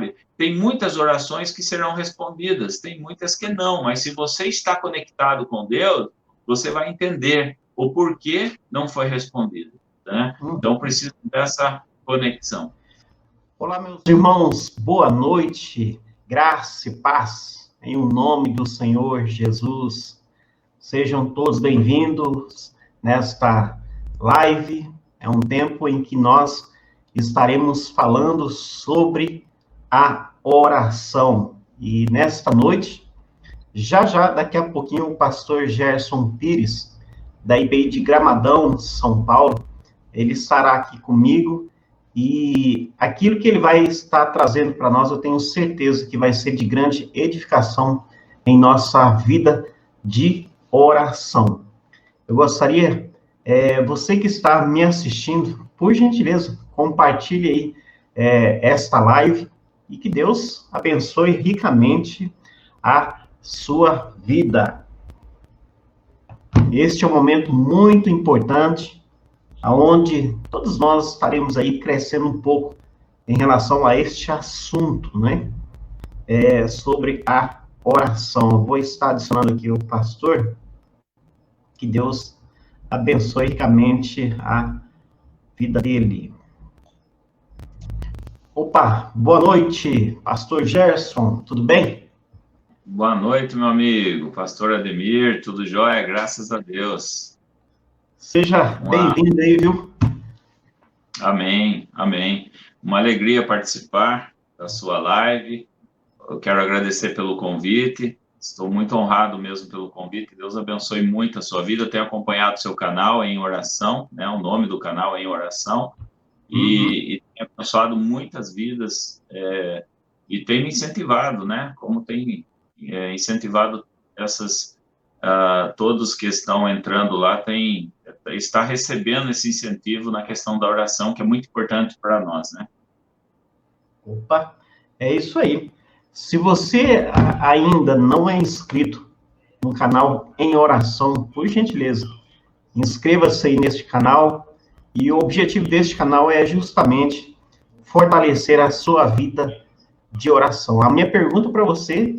sabe? Tem muitas orações que serão respondidas, tem muitas que não, mas se você está conectado com Deus, você vai entender o porquê não foi respondido, né? Então, precisa dessa conexão. Olá, meus irmãos, boa noite, graça e paz, em o nome do Senhor Jesus. Sejam todos bem-vindos nesta live. É um tempo em que nós estaremos falando sobre a oração. E nesta noite, daqui a pouquinho, o pastor Gerson Pires, da IBI de Gramadão, São Paulo, ele estará aqui comigo. E aquilo que ele vai estar trazendo para nós, eu tenho certeza que vai ser de grande edificação em nossa vida de oração. Eu gostaria, você que está me assistindo, por gentileza, compartilhe aí esta live e que Deus abençoe ricamente a sua vida. Este é um momento muito importante, onde todos nós estaremos aí crescendo um pouco em relação a este assunto, né? Sobre a oração. Eu vou estar adicionando aqui o pastor, que Deus abençoe ricamente a vida dele. Opa, boa noite, pastor Gerson, tudo bem? Boa noite, meu amigo, pastor Ademir, tudo jóia? Graças a Deus. Seja bem-vindo aí, viu? Amém, amém. Uma alegria participar da sua live. Eu quero agradecer pelo convite. Estou muito honrado mesmo pelo convite. Deus abençoe muito a sua vida. Eu tenho acompanhado o seu canal Em Oração, né? O nome do canal é Em Oração. E tem abençoado muitas vidas e tem me incentivado, né? Como tem incentivado todos que estão entrando lá, está recebendo esse incentivo na questão da oração, que é muito importante para nós, né? Opa, é isso aí. Se você ainda não é inscrito no canal Em Oração, por gentileza, inscreva-se aí neste canal. E o objetivo deste canal é justamente fortalecer a sua vida de oração. A minha pergunta para você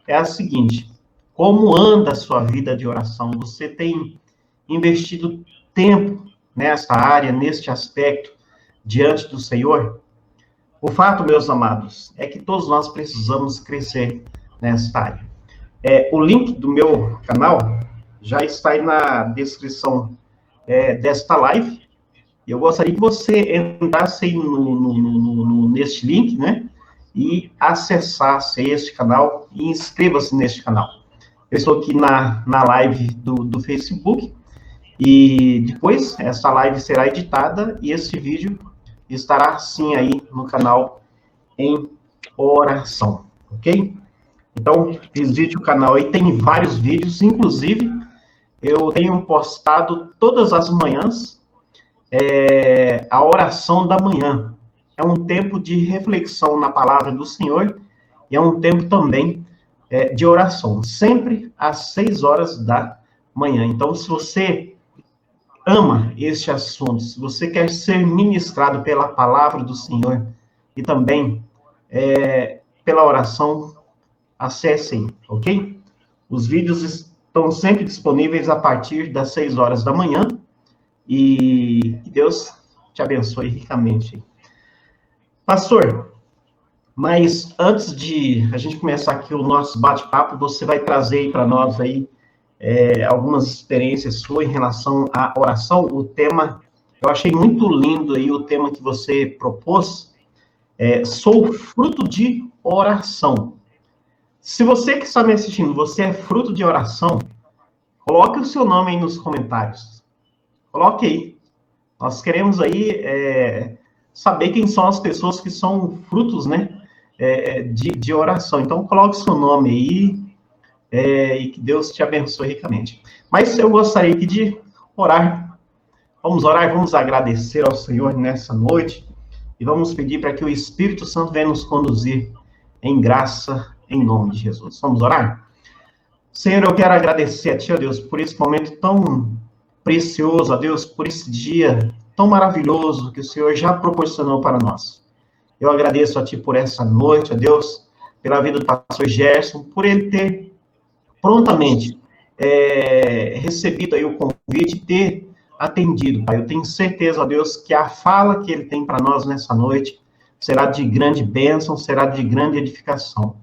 é a seguinte: como anda a sua vida de oração? Você tem investido tempo nessa área, neste aspecto, diante do Senhor? O fato, meus amados, é que todos nós precisamos crescer nessa área. O link do meu canal já está aí na descrição desta live. Eu gostaria que você entrasse aí neste link, né? E acessasse este canal e inscreva-se neste canal. Eu estou aqui na live do Facebook e depois essa live será editada e esse vídeo estará sim aí no canal Em Oração, ok? Então, visite o canal aí, tem vários vídeos, inclusive eu tenho postado todas as manhãs a oração da manhã. É um tempo de reflexão na palavra do Senhor e é um tempo também de oração, sempre às 6 horas da manhã. Então, se você ama este assunto, se você quer ser ministrado pela palavra do Senhor e também pela oração, acessem, ok? Os vídeos estão sempre disponíveis a partir das 6 horas da manhã e Deus te abençoe ricamente. Pastor, mas antes de a gente começar aqui o nosso bate-papo, você vai trazer aí para nós aí algumas experiências suas em relação à oração. O tema, eu achei muito lindo aí o tema que você propôs, sou fruto de oração. Se você que está me assistindo, você é fruto de oração, coloque o seu nome aí nos comentários. Coloque aí. Nós queremos aí saber quem são as pessoas que são frutos, né, de oração. Então, coloque o seu nome aí, e que Deus te abençoe ricamente. Mas eu gostaria aqui de orar. Vamos orar, vamos agradecer ao Senhor nessa noite e vamos pedir para que o Espírito Santo venha nos conduzir em graça, em nome de Jesus. Vamos orar? Senhor, eu quero agradecer a Ti, ó Deus, por esse momento tão precioso, ó Deus, por esse dia tão maravilhoso que o Senhor já proporcionou para nós. Eu agradeço a Ti por essa noite, ó Deus, pela vida do pastor Gerson, por ele ter prontamente recebido aí o convite e ter atendido, Pai. Eu tenho certeza, ó Deus, que a fala que ele tem para nós nessa noite será de grande bênção, será de grande edificação.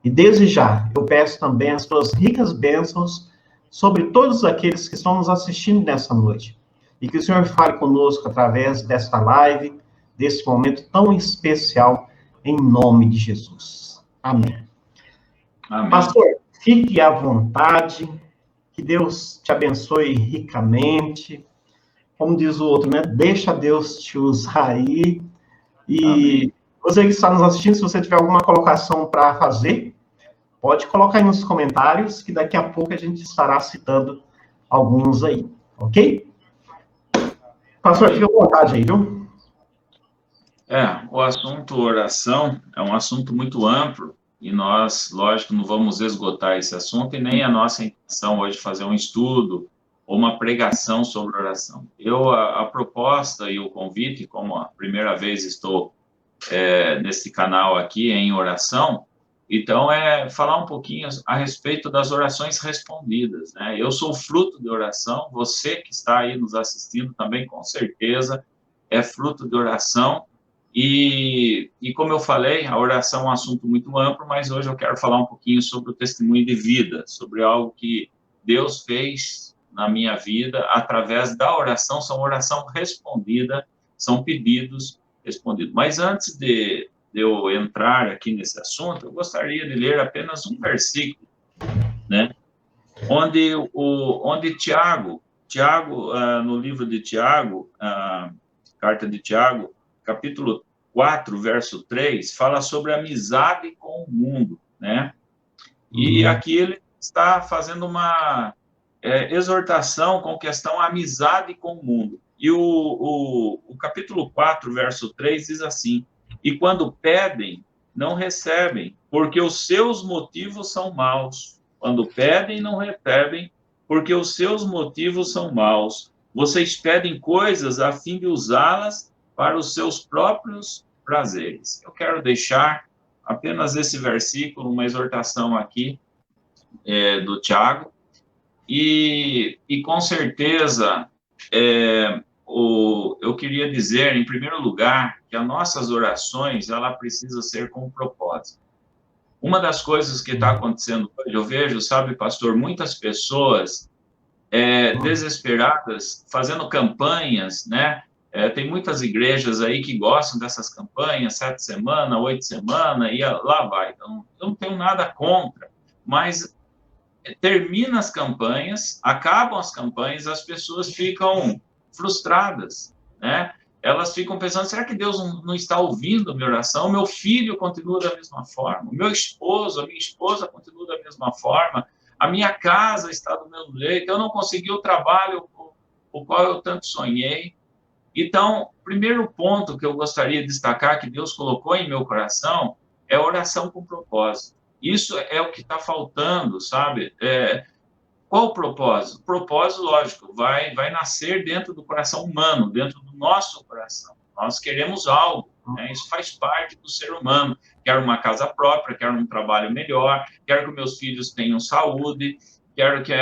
E desde já, eu peço também as tuas ricas bênçãos sobre todos aqueles que estão nos assistindo nessa noite. E que o Senhor fale conosco através desta live, desse momento tão especial, em nome de Jesus. Amém. Amém. Pastor, fique à vontade, que Deus te abençoe ricamente. Como diz o outro, né? Deixa Deus te usar aí. E Amém. Você que está nos assistindo, se você tiver alguma colocação para fazer, pode colocar aí nos comentários, que daqui a pouco a gente estará citando alguns aí, ok? Pastor, fique à vontade aí, viu? O assunto oração é um assunto muito amplo e nós, lógico, não vamos esgotar esse assunto e nem a nossa intenção hoje fazer um estudo ou uma pregação sobre oração. A proposta e o convite, como a primeira vez estou nesse canal aqui em oração, então falar um pouquinho a respeito das orações respondidas, né? Eu sou fruto de oração, você que está aí nos assistindo também, com certeza, é fruto de oração. E como eu falei, a oração é um assunto muito amplo, mas hoje eu quero falar um pouquinho sobre o testemunho de vida, sobre algo que Deus fez na minha vida através da oração. São oração respondida, são pedidos respondidos. Mas antes de eu entrar aqui nesse assunto, eu gostaria de ler apenas um versículo, né? Onde Tiago, no livro de Tiago, carta de Tiago, capítulo 4, verso 3, fala sobre amizade com o mundo, né? E aqui ele está fazendo uma exortação com questão à amizade com o mundo. E o capítulo 4, verso 3 diz assim: e quando pedem, não recebem, porque os seus motivos são maus. Quando pedem, não recebem, porque os seus motivos são maus. Vocês pedem coisas a fim de usá-las para os seus próprios prazeres. Eu quero deixar apenas esse versículo, uma exortação aqui do Tiago, e com certeza eu queria dizer, em primeiro lugar, que as nossas orações, ela precisa ser com propósito. Uma das coisas que está acontecendo hoje, eu vejo, sabe, pastor, muitas pessoas desesperadas, fazendo campanhas, né? Tem muitas igrejas aí que gostam dessas campanhas, 7 semanas, 8 semanas, e lá vai. Então, eu não tenho nada contra, mas termina as campanhas, acabam as campanhas, as pessoas ficam frustradas, né? Elas ficam pensando, será que Deus não está ouvindo a minha oração? Meu filho continua da mesma forma, meu esposo, a minha esposa continua da mesma forma, a minha casa está do mesmo jeito, eu não consegui o trabalho o qual eu tanto sonhei. Então, o primeiro ponto que eu gostaria de destacar, que Deus colocou em meu coração, é oração com propósito. Isso é o que está faltando, sabe? Qual o propósito? O propósito, lógico, vai nascer dentro do coração humano, dentro do nosso coração. Nós queremos algo, né? Isso faz parte do ser humano. Quero uma casa própria, quero um trabalho melhor, quero que meus filhos tenham saúde, quero que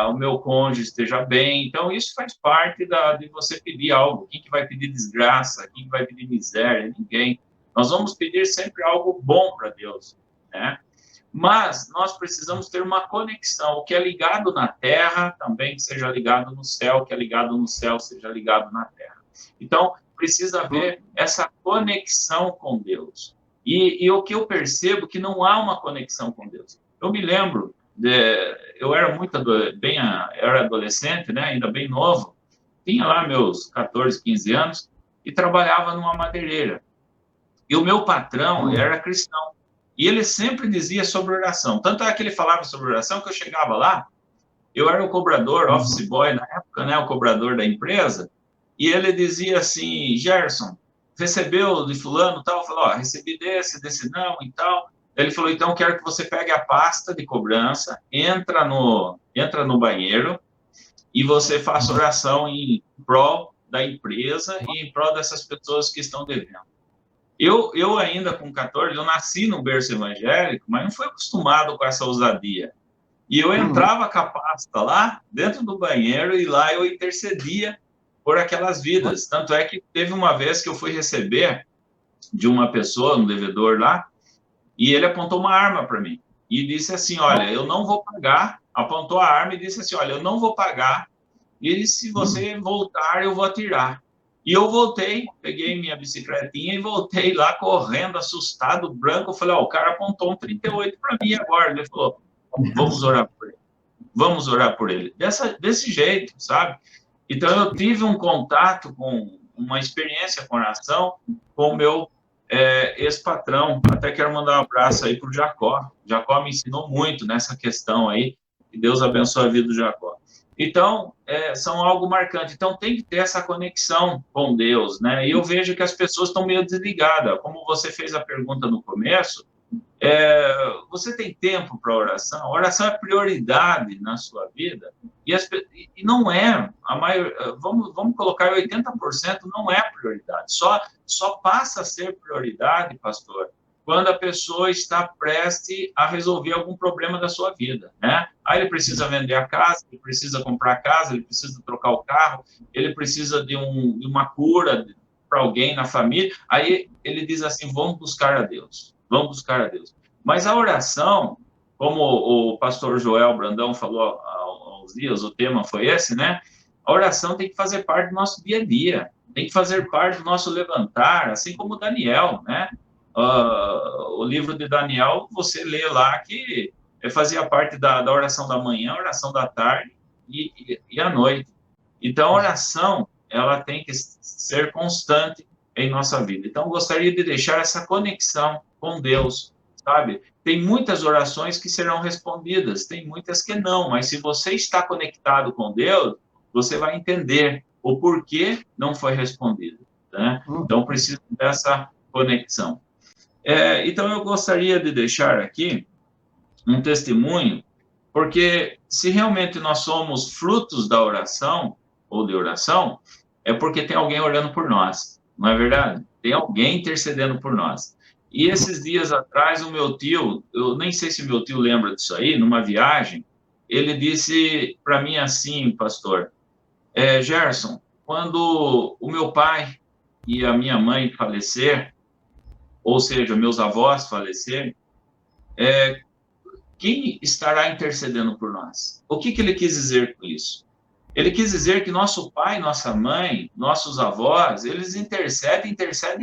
o meu cônjuge esteja bem. Então, isso faz parte de você pedir algo. Quem que vai pedir desgraça? Quem que vai pedir miséria? Ninguém. Nós vamos pedir sempre algo bom para Deus, né? Mas nós precisamos ter uma conexão. O que é ligado na terra também seja ligado no céu, o que é ligado no céu seja ligado na terra. Então, precisa haver essa conexão com Deus. E o que eu percebo que não há uma conexão com Deus. Eu me lembro, eu era era adolescente, né, ainda bem novo, tinha lá meus 14, 15 anos, e trabalhava numa madeireira. E o meu patrão era cristão. E ele sempre dizia sobre oração. Tanto é que ele falava sobre oração que eu chegava lá, eu era o cobrador, office boy na época, né, o cobrador da empresa, e ele dizia assim, Gerson, recebeu de fulano tal? Eu falei, recebi desse não e tal. Ele falou, então quero que você pegue a pasta de cobrança, entra no banheiro e você faça oração em prol da empresa e em prol dessas pessoas que estão devendo. Eu ainda com 14, eu nasci no berço evangélico, mas não fui acostumado com essa ousadia. E eu entrava com a pasta lá dentro do banheiro e lá eu intercedia por aquelas vidas. Tanto é que teve uma vez que eu fui receber de uma pessoa, um devedor lá, e ele apontou uma arma para mim e disse assim, olha, eu não vou pagar, apontou a arma e disse assim, olha, eu não vou pagar, e se você voltar, eu vou atirar. E eu voltei, peguei minha bicicletinha e voltei lá correndo, assustado, branco. Eu falei, ó, o cara apontou um 38 para mim agora. Ele falou, vamos orar por ele. Vamos orar por ele. Desse jeito, sabe? Então, eu tive um contato com uma experiência com oração com o meu ex-patrão. Até quero mandar um abraço aí para o Jacó. Jacó me ensinou muito nessa questão aí. Que Deus abençoe a vida do Jacó. Então, são algo marcante. Então, tem que ter essa conexão com Deus, né? E eu vejo que as pessoas estão meio desligadas. Como você fez a pergunta no começo, você tem tempo para oração? A oração é prioridade na sua vida? E não é, vamos colocar 80%, não é prioridade. Só passa a ser prioridade, pastor, quando a pessoa está prestes a resolver algum problema da sua vida, né? Aí ele precisa vender a casa, ele precisa comprar a casa, ele precisa trocar o carro, ele precisa de uma cura para alguém na família. Aí ele diz assim, vamos buscar a Deus. Vamos buscar a Deus. Mas a oração, como o pastor Joel Brandão falou há uns dias, o tema foi esse, né? A oração tem que fazer parte do nosso dia a dia, tem que fazer parte do nosso levantar, assim como Daniel, né? O livro de Daniel, você lê lá que fazia parte da oração da manhã, oração da tarde e à noite. Então, a oração, ela tem que ser constante em nossa vida. Então, eu gostaria de deixar essa conexão com Deus, sabe? Tem muitas orações que serão respondidas, tem muitas que não, mas se você está conectado com Deus, você vai entender o porquê não foi respondido, né? Então, precisa dessa conexão. Então, eu gostaria de deixar aqui um testemunho, porque se realmente nós somos frutos da oração, ou de oração, é porque tem alguém orando por nós, não é verdade? Tem alguém intercedendo por nós. E esses dias atrás, o meu tio, eu nem sei se meu tio lembra disso aí, numa viagem, ele disse para mim assim, pastor, Gerson, quando o meu pai e a minha mãe falecer, ou seja, meus avós falecerem, quem estará intercedendo por nós? O que ele quis dizer com isso? Ele quis dizer que nosso pai, nossa mãe, nossos avós, eles intercedem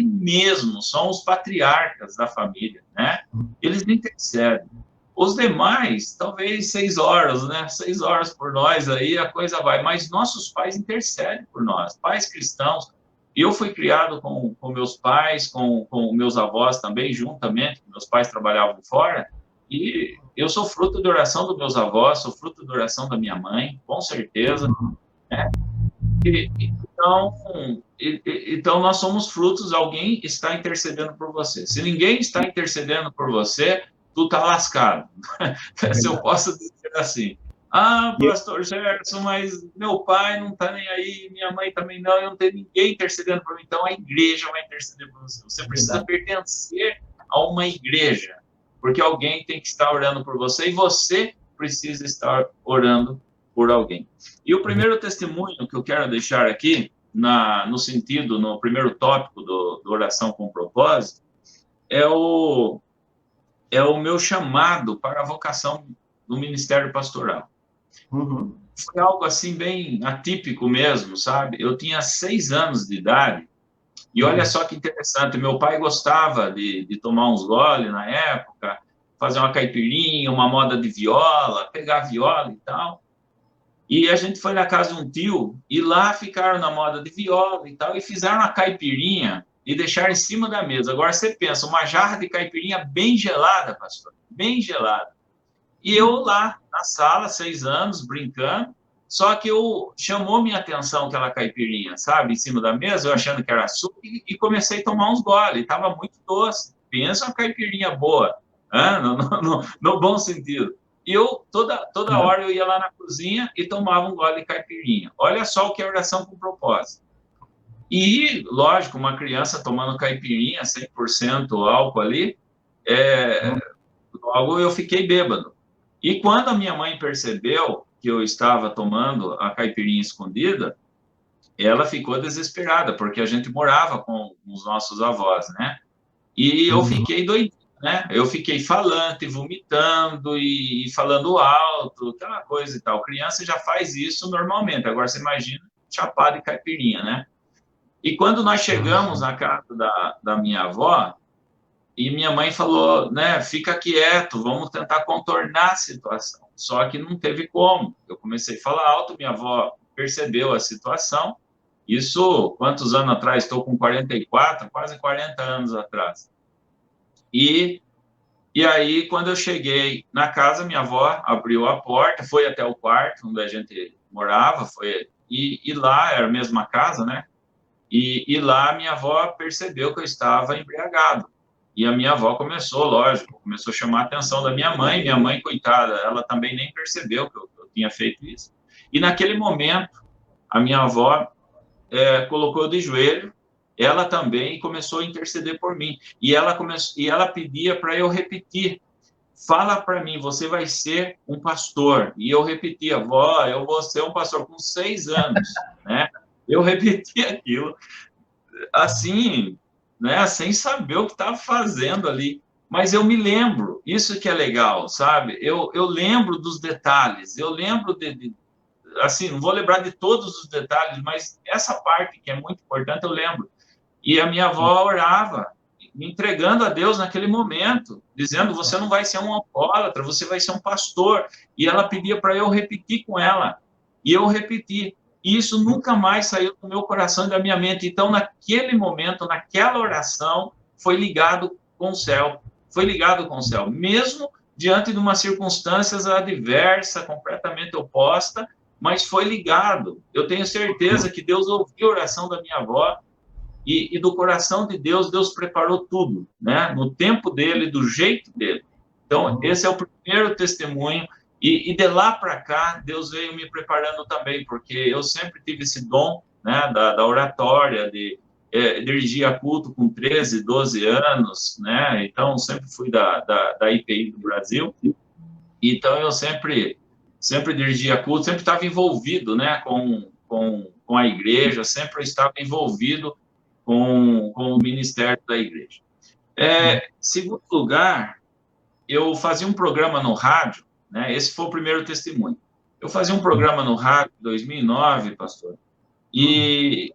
mesmo, são os patriarcas da família, né? Eles intercedem. Os demais, talvez 6 horas, né? 6 horas por nós, aí a coisa vai. Mas nossos pais intercedem por nós, pais cristãos. E eu fui criado com meus pais, com meus avós também, juntamente, meus pais trabalhavam fora, e eu sou fruto da oração dos meus avós, sou fruto da oração da minha mãe, com certeza, né? Então, nós somos frutos, alguém está intercedendo por você. Se ninguém está intercedendo por você, tu tá lascado. Se eu posso dizer assim. Ah, pastor Gerson, mas meu pai não está nem aí, minha mãe também não, eu não tenho ninguém intercedendo por mim. Então, a igreja vai interceder por você. Você precisa pertencer a uma igreja, porque alguém tem que estar orando por você e você precisa estar orando por alguém. E o primeiro testemunho que eu quero deixar aqui, no primeiro tópico do oração com propósito, é o meu chamado para a vocação do ministério pastoral. Foi algo assim bem atípico mesmo, sabe? Eu tinha 6 anos de idade e olha só que interessante, meu pai gostava de tomar uns goles na época, fazer uma caipirinha, uma moda de viola, pegar viola e tal. E a gente foi na casa de um tio e lá ficaram na moda de viola e tal e fizeram uma caipirinha e deixaram em cima da mesa. Agora você pensa, uma jarra de caipirinha bem gelada, pastor, bem gelada. E eu lá na sala, 6 anos, brincando, só que chamou minha atenção aquela caipirinha, sabe, em cima da mesa, eu achando que era açúcar, e comecei a tomar uns goles, estava muito doce. Pensa uma caipirinha boa, no bom sentido. E eu, toda hora, eu ia lá na cozinha e tomava um gole de caipirinha. Olha só o que é oração com propósito. E, lógico, uma criança tomando caipirinha, 100% álcool ali, logo eu fiquei bêbado. E quando a minha mãe percebeu que eu estava tomando a caipirinha escondida, ela ficou desesperada, porque a gente morava com os nossos avós, né? E eu fiquei doido, né? Eu fiquei falante, vomitando e falando alto, aquela coisa e tal. Criança já faz isso normalmente. Agora você imagina chapado e caipirinha, né? E quando nós chegamos na casa da minha avó, e minha mãe falou, né, fica quieto, vamos tentar contornar a situação. Só que não teve como. Eu comecei a falar alto, minha avó percebeu a situação. Isso, quantos anos atrás? Estou com 44, quase 40 anos atrás. E aí, quando eu cheguei na casa, minha avó abriu a porta, foi até o quarto onde a gente morava, e lá era a mesma casa, né? E lá minha avó percebeu que eu estava embriagado. E a minha avó começou, lógico, começou a chamar a atenção da minha mãe. Minha mãe, coitada, ela também nem percebeu que eu tinha feito isso. E naquele momento, a minha avó colocou de joelho, ela também começou a interceder por mim. E ela pedia para eu repetir: fala para mim, você vai ser um pastor. E eu repetia: avó, eu vou ser um pastor com 6 anos, né? Eu repeti aquilo, assim, né, sem saber o que estava fazendo ali. Mas eu me lembro, isso que é legal, sabe? Eu lembro dos detalhes, eu lembro assim, não vou lembrar de todos os detalhes, mas essa parte que é muito importante eu lembro. E a minha avó orava, me entregando a Deus naquele momento, dizendo: você não vai ser um alcoólatra, você vai ser um pastor. E ela pedia para eu repetir com ela. E eu repeti. E isso nunca mais saiu do meu coração e da minha mente. Então, naquele momento, naquela oração, foi ligado com o céu. Foi ligado com o céu. Mesmo diante de uma circunstância adversa, completamente oposta, mas foi ligado. Eu tenho certeza que Deus ouviu a oração da minha avó, e do coração de Deus, Deus preparou tudo, né? No tempo dele, do jeito dele. Então, esse é o primeiro testemunho. E de lá para cá, Deus veio me preparando também, porque eu sempre tive esse dom, né, da oratória, de dirigir a culto com 13, 12 anos, né? Então, sempre fui da IPI do Brasil. Então, eu sempre dirigia culto, sempre estava envolvido, né, com a igreja, sempre estava envolvido com o ministério da igreja. Segundo lugar, eu fazia um programa no rádio, né? Esse foi o primeiro testemunho. Eu fazia um programa no rádio em 2009, pastor, e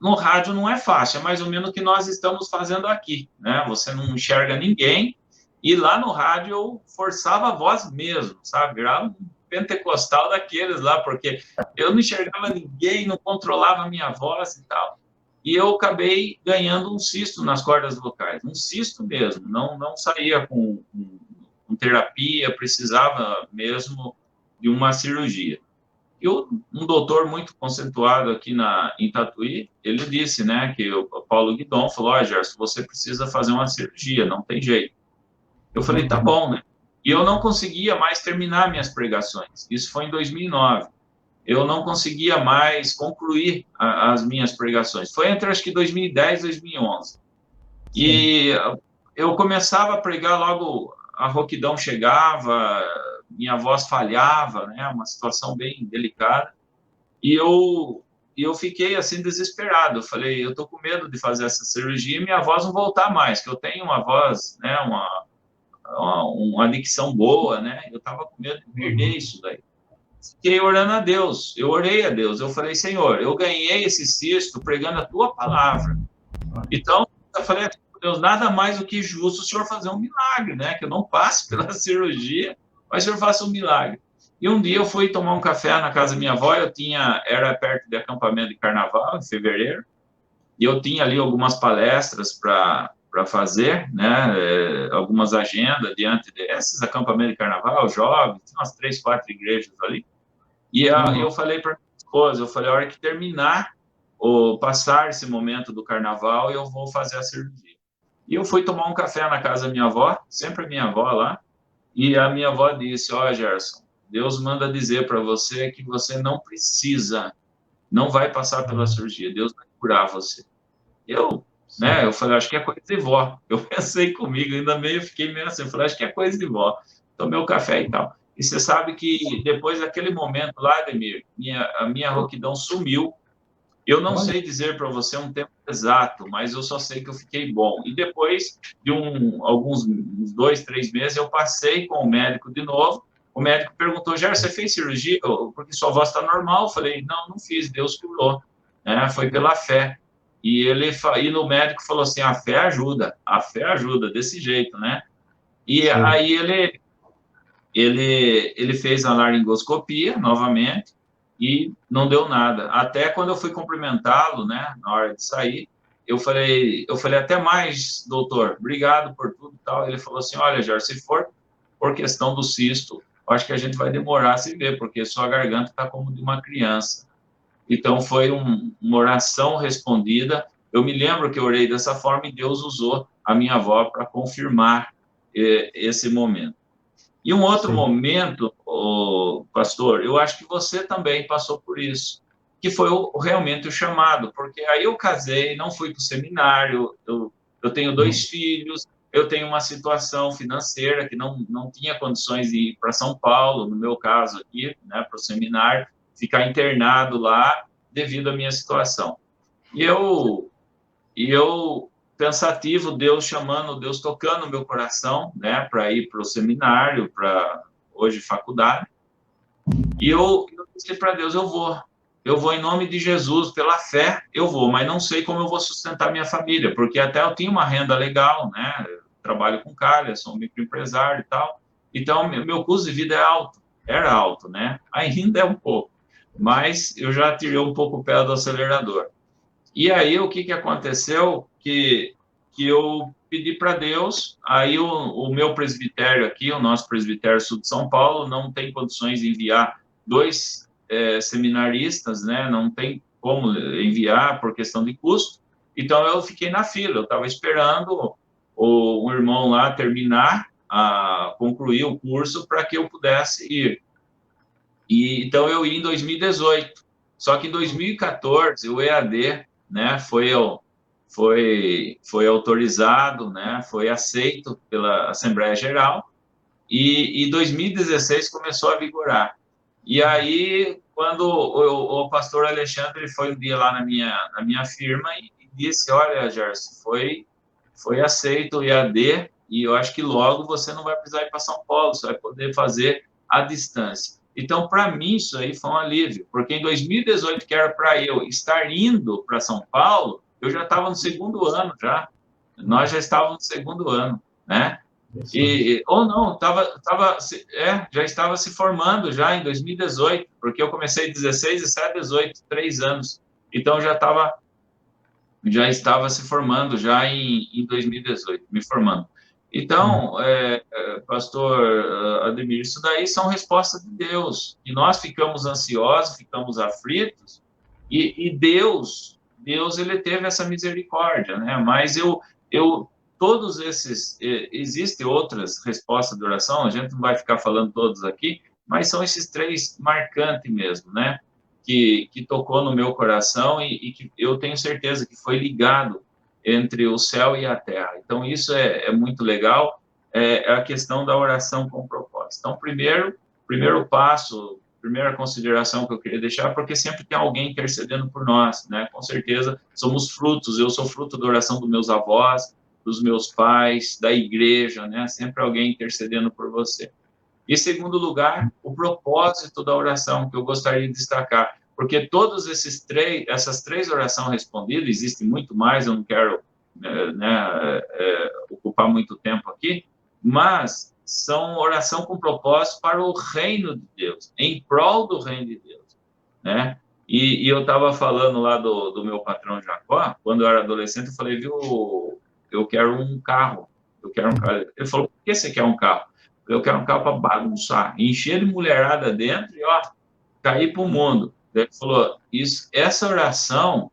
no rádio não é fácil, é mais ou menos o que nós estamos fazendo aqui, né? Você não enxerga ninguém, e lá no rádio eu forçava a voz mesmo, sabe? Virava um pentecostal daqueles lá, porque eu não enxergava ninguém, não controlava a minha voz e tal. E eu acabei ganhando um cisto nas cordas vocais, um cisto mesmo, não saía com terapia, precisava mesmo de uma cirurgia. E um doutor muito conceituado aqui em Tatuí, ele disse, né, que o Paulo Guidon falou: Gerson, você precisa fazer uma cirurgia, não tem jeito. Eu falei: tá bom, né? E eu não conseguia mais terminar minhas pregações, isso foi em 2009. Eu não conseguia mais concluir as minhas pregações. Foi entre, acho que, 2010 e 2011. E eu começava a pregar, logo a rouquidão chegava, minha voz falhava, né? Uma situação bem delicada. E eu fiquei, assim, desesperado. Eu falei: eu estou com medo de fazer essa cirurgia e minha voz não voltar mais, que eu tenho uma voz, né? Uma dicção boa, né? Eu estava com medo de perder isso daí. Fiquei orando a Deus, eu orei a Deus, eu falei: Senhor, eu ganhei esse cisto pregando a tua palavra. Então, eu falei: Deus, nada mais do que justo o Senhor fazer um milagre, né? Que eu não passe pela cirurgia, mas o Senhor faça um milagre. E um dia eu fui tomar um café na casa da minha avó, era perto de acampamento de carnaval, em fevereiro, e eu tinha ali algumas palestras para fazer, né, algumas agendas diante desses acampamentos de carnaval, jovens, tinha umas 3, 4 igrejas ali. E eu falei para minha esposa, eu falei: a hora que terminar, ou passar esse momento do carnaval, eu vou fazer a cirurgia. E eu fui tomar um café na casa da minha avó, sempre a minha avó lá, e a minha avó disse: Gerson, Deus manda dizer para você que você não precisa, não vai passar pela cirurgia, Deus vai curar você. Eu falei, acho que é coisa de vó. Eu pensei comigo, ainda meio, fiquei meio assim, eu falei, acho que é coisa de vó. Tomei o café e tal. E você sabe que depois daquele momento lá, Ademir, a minha rouquidão sumiu. Eu não sei dizer para você um tempo exato, mas eu só sei que eu fiquei bom. E depois de alguns 2, 3 meses, eu passei com o médico de novo. O médico perguntou, Jair, você fez cirurgia? Porque sua voz está normal. Eu falei, não fiz, Deus curou. Foi pela fé. E no médico falou assim, a fé ajuda, desse jeito, né? E sim. Aí ele fez a laringoscopia novamente e não deu nada. Até quando eu fui cumprimentá-lo, né, na hora de sair, eu falei até mais, doutor, obrigado por tudo e tal. Ele falou assim, olha, Jorge, se for por questão do cisto, eu acho que a gente vai demorar a se ver, porque sua garganta está como de uma criança. Então, foi uma oração respondida. Eu me lembro que eu orei dessa forma e Deus usou a minha avó para confirmar esse momento. E um outro Sim. momento, pastor, eu acho que você também passou por isso, que foi realmente o chamado, porque aí eu casei, não fui para o seminário, eu tenho 2 filhos, eu tenho uma situação financeira que não tinha condições de ir para São Paulo, no meu caso aqui, né, para o seminário, ficar internado lá devido à minha situação. E eu pensativo, Deus chamando, Deus tocando o meu coração, né, para ir para o seminário, para hoje faculdade. E eu disse para Deus, eu vou em nome de Jesus, pela fé, eu vou, mas não sei como eu vou sustentar minha família, porque até eu tinha uma renda legal, né, eu trabalho com calha, sou um microempresário e tal, então meu custo de vida era alto, né, ainda é um pouco, mas eu já tirei um pouco o pé do acelerador. E aí, o que aconteceu? Que eu pedi para Deus, aí o meu presbitério aqui, o nosso presbitério sul de São Paulo, não tem condições de enviar 2 seminaristas, né? Não tem como enviar por questão de custo. Então, eu fiquei na fila, eu estava esperando o irmão lá terminar, concluir o curso para que eu pudesse ir. Então, eu ia em 2018. Só que em 2014, o EAD, né, foi autorizado, né, foi aceito pela Assembleia Geral, e 2016 começou a vigorar. E aí, quando o pastor Alexandre foi um dia lá na minha firma e disse, olha, Gerson, foi aceito o EAD, e eu acho que logo você não vai precisar ir para São Paulo, você vai poder fazer à distância. Então, para mim, isso aí foi um alívio, porque em 2018, que era para eu estar indo para São Paulo, eu já estava no 2º ano já. Nós já estávamos no 2º ano, né? Ou não, já estava se formando já em 2018, porque eu comecei em 16 e saí 18, 3 anos. Então, já estava se formando já em 2018, me formando. Então, pastor Ademir, isso daí são respostas de Deus. E nós ficamos ansiosos, ficamos aflitos, e Deus, ele teve essa misericórdia, né? Mas todos esses, existem outras respostas de oração, a gente não vai ficar falando todos aqui, mas são esses 3 marcantes mesmo, né? Que tocou no meu coração e que eu tenho certeza que foi ligado entre o céu e a terra. Então, isso é muito legal, é a questão da oração com propósito. Então, primeiro passo, primeira consideração que eu queria deixar, porque sempre tem alguém intercedendo por nós, né? Com certeza, somos frutos, eu sou fruto da oração dos meus avós, dos meus pais, da igreja, né? Sempre alguém intercedendo por você. E, em segundo lugar, o propósito da oração, que eu gostaria de destacar, porque todos essas 3 orações respondidas, existem muito mais, eu não quero ocupar muito tempo aqui, mas são oração com propósito para o reino de Deus, em prol do reino de Deus, né? E eu estava falando lá do meu patrão Jacó, quando eu era adolescente, eu falei, viu, eu quero um carro, Ele falou, por que você quer um carro? Eu quero um carro para bagunçar, encher de mulherada dentro e, cair para o mundo. Ele falou, essa oração,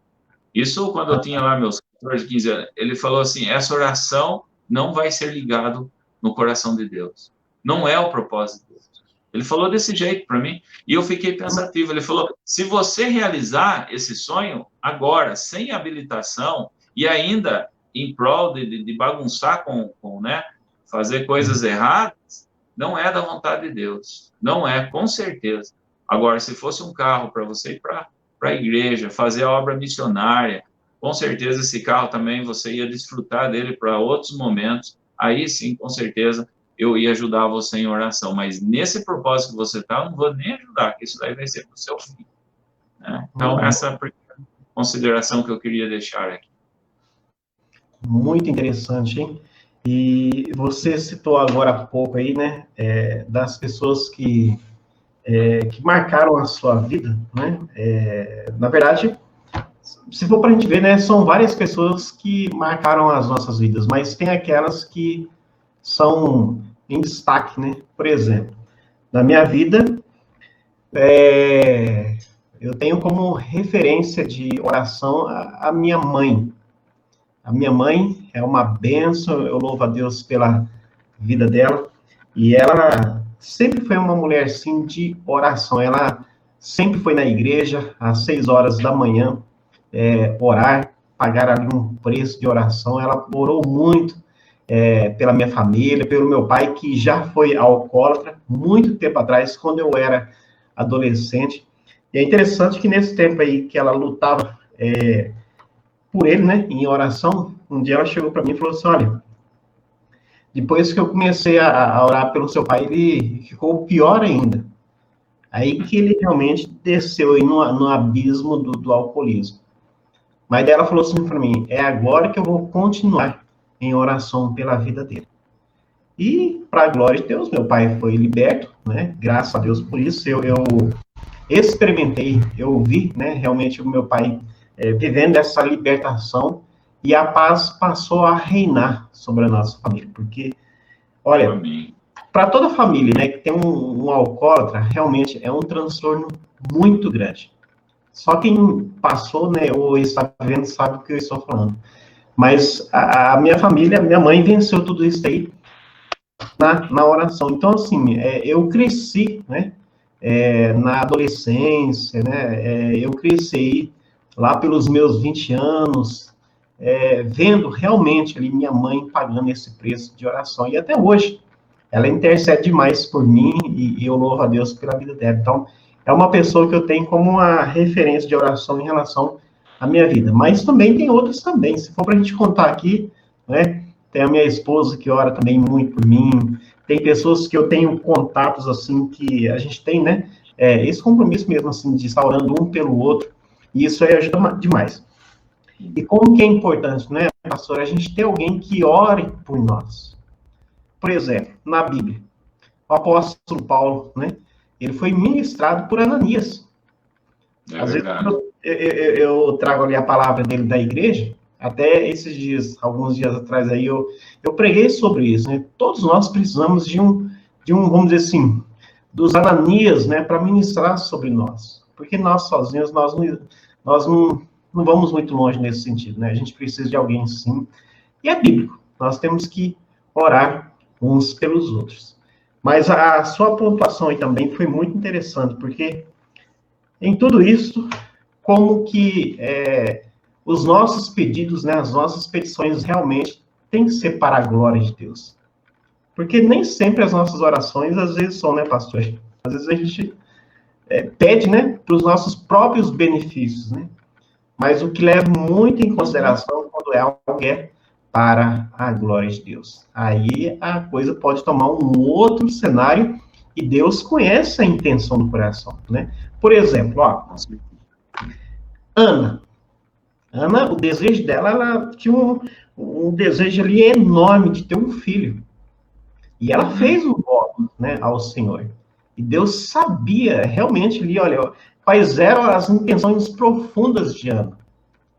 isso quando eu tinha lá meus 14, 15 anos, ele falou assim, essa oração não vai ser ligado no coração de Deus. Não é o propósito de Deus. Ele falou desse jeito para mim, e eu fiquei pensativo. Ele falou, se você realizar esse sonho agora, sem habilitação, e ainda em prol de bagunçar né, fazer coisas erradas, não é da vontade de Deus. Não é, com certeza. Agora, se fosse um carro para você ir para a igreja, fazer a obra missionária, com certeza esse carro também você ia desfrutar dele para outros momentos. Aí sim, com certeza, eu ia ajudar você em oração. Mas nesse propósito que você está, eu não vou nem ajudar, que isso daí vai ser para o seu fim. Né? Então, essa é a consideração que eu queria deixar aqui. Muito interessante, hein? E você citou agora há pouco aí, né, das pessoas que marcaram a sua vida, né? Na verdade, se for para a gente ver, né, são várias pessoas que marcaram as nossas vidas, mas tem aquelas que são em destaque, né? Por exemplo, na minha vida, eu tenho como referência de oração a minha mãe. A minha mãe é uma bênção, eu louvo a Deus pela vida dela, e ela sempre foi uma mulher, sim, de oração. Ela sempre foi na igreja, às 6 horas da manhã, orar, pagar ali um preço de oração. Ela orou muito pela minha família, pelo meu pai, que já foi alcoólatra, muito tempo atrás, quando eu era adolescente. E é interessante que nesse tempo aí que ela lutava por ele, né, em oração, um dia ela chegou para mim e falou assim, olha, depois que eu comecei a orar pelo seu pai, ele ficou pior ainda. Aí que ele realmente desceu aí no abismo do alcoolismo. Mas daí ela falou assim para mim, é agora que eu vou continuar em oração pela vida dele. E, para a glória de Deus, meu pai foi liberto, né, graças a Deus por isso, eu experimentei, eu vi, né, realmente o meu pai vivendo essa libertação, e a paz passou a reinar sobre a nossa família, porque, olha, para toda família, né, que tem um alcoólatra, realmente é um transtorno muito grande. Só quem passou, né, ou está vivendo, sabe o que eu estou falando. Mas a minha família, minha mãe venceu tudo isso aí na oração. Então, assim, eu cresci, né, na adolescência, né, eu cresci lá pelos meus 20 anos, vendo realmente ali minha mãe pagando esse preço de oração. E até hoje, ela intercede demais por mim e eu louvo a Deus pela vida dela. Então, é uma pessoa que eu tenho como uma referência de oração em relação à minha vida. Mas também tem outras também. Se for para a gente contar aqui, né, tem a minha esposa que ora também muito por mim. Tem pessoas que eu tenho contatos, assim, que a gente tem, né, esse compromisso mesmo, assim, de estar orando um pelo outro. E isso aí ajuda demais. E como que é importante, né, pastor, a gente ter alguém que ore por nós. Por exemplo, na Bíblia, o apóstolo Paulo, né, ele foi ministrado por Ananias. Às vezes, eu trago ali a palavra dele da igreja, até esses dias, alguns dias atrás aí, eu preguei sobre isso, né? Todos nós precisamos de um, vamos dizer assim, dos Ananias, né, para ministrar sobre nós. Porque nós sozinhos, nós não vamos muito longe nesse sentido, né? A gente precisa de alguém, sim. E é bíblico. Nós temos que orar uns pelos outros. Mas a sua pontuação aí também foi muito interessante, porque em tudo isso, como que os nossos pedidos, né, as nossas petições realmente têm que ser para a glória de Deus. Porque nem sempre as nossas orações, às vezes são, né, pastor? Às vezes a gente pede, né, para os nossos próprios benefícios, né? Mas o que leva muito em consideração quando é algo que é para a glória de Deus. Aí a coisa pode tomar um outro cenário e Deus conhece a intenção do coração, né? Por exemplo, ó, Ana, o desejo dela, ela tinha um desejo ali enorme de ter um filho. E ela fez um voto, né, ao Senhor. E Deus sabia realmente ali, olha, quais eram as intenções profundas de Ana.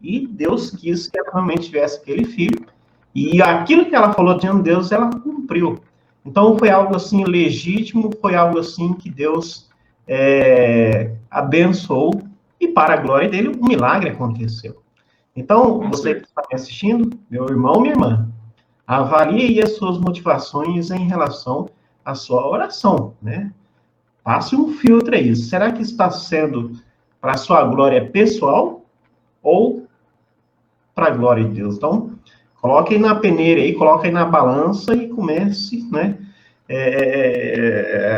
E Deus quis que ela realmente tivesse aquele filho. E aquilo que ela falou diante de Deus, ela cumpriu. Então, foi algo assim legítimo, foi algo assim que Deus abençoou. E para a glória dele, um milagre aconteceu. Então, você que está me assistindo, meu irmão, minha irmã, avalie aí as suas motivações em relação à sua oração, né? Passe um filtro aí. Será que está sendo para a sua glória pessoal ou para a glória de Deus? Então, coloque aí na peneira aí, coloque aí na balança e comece, né,